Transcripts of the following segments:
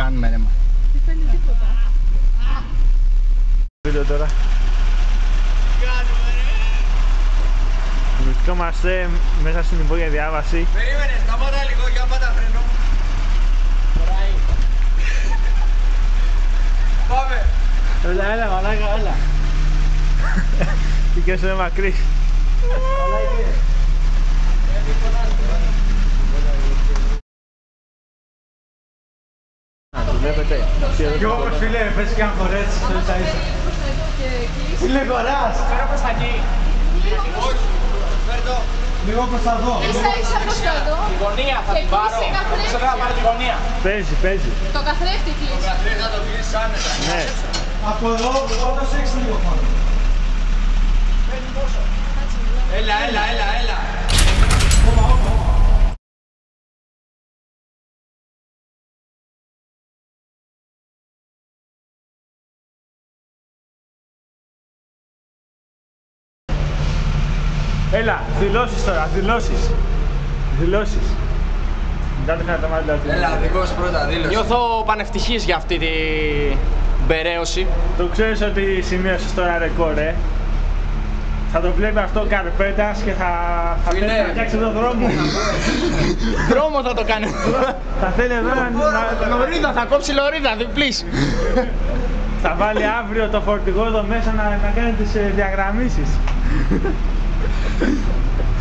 κάνουμε ρε μα. Δεν φαίνεται τίποτα. Βίντεο τώρα. Κάνουμε ρε. Βρισκόμαστε μέσα στην υπόγεια διάβαση. Περίμενε, σταμάτα λίγο για πάτα φρενό. Πάμε. Έλα μαλάκα, έλα. Τι και είναι μακρύς. Το βλέπετε. Κι όπως φίλε, πες και αν χωρέσεις, το ίσα ίσα. Φίλε, χωράς! Φέρω προς τα εκεί. Όχι, φέρτο. Λίγο προς τα δω. Ίσα ίσα προς τα δω. Τη γωνία θα την πάρω. Ξέρω να πάρω τη γωνία. Παίζει. Το καθρέφτη Το κλείσει. καθρέφτη θα το κλείσεις άνετα. Ναι. Από εδώ, όντως έχεις λίγο χρόνο. Έλα. Έλα, δηλώσεις τώρα, δηλώσεις. Μετά δεν θα μάθει δηλαδή. Έλα, δικός πρώτα, δήλωση. Νιώθω πανευτυχής για αυτή τη μπεραίωση. Το ξέρεις ότι σημείωσες τώρα ρεκόρ, Θα το βλέπει αυτό ο Καρπέτας και θα Φίλε. θέλει να φτιάξει εδώ δρόμο. Δρόμο θα το κάνει. Θα θέλει εδώ Λωρίδα, θα κόψει λωρίδα, διπλής. θα βάλει αύριο το φορτηγό εδώ μέσα να κάνει τις διαγραμμίσεις.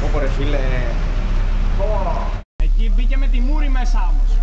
Όπο ρε φίλε. Εκεί μπήκε με τη μούρη μέσα όμως.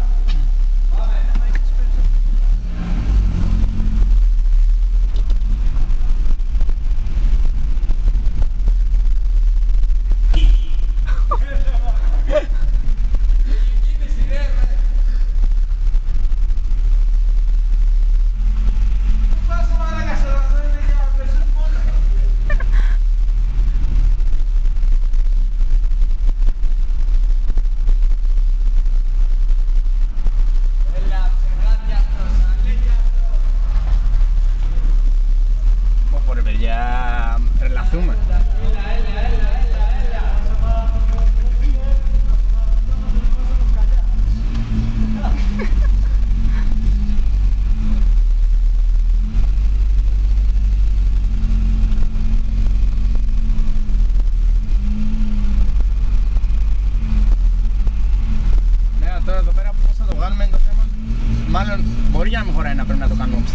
Όπο ρε παιδιά, τρελαθούμε. Ναι, τώρα εδώ πέρα πώς θα το βγάλουμε είναι το θέμα. Μάλλον μπορεί να μην χωράει να πρέπει να το κάνουμε όψη.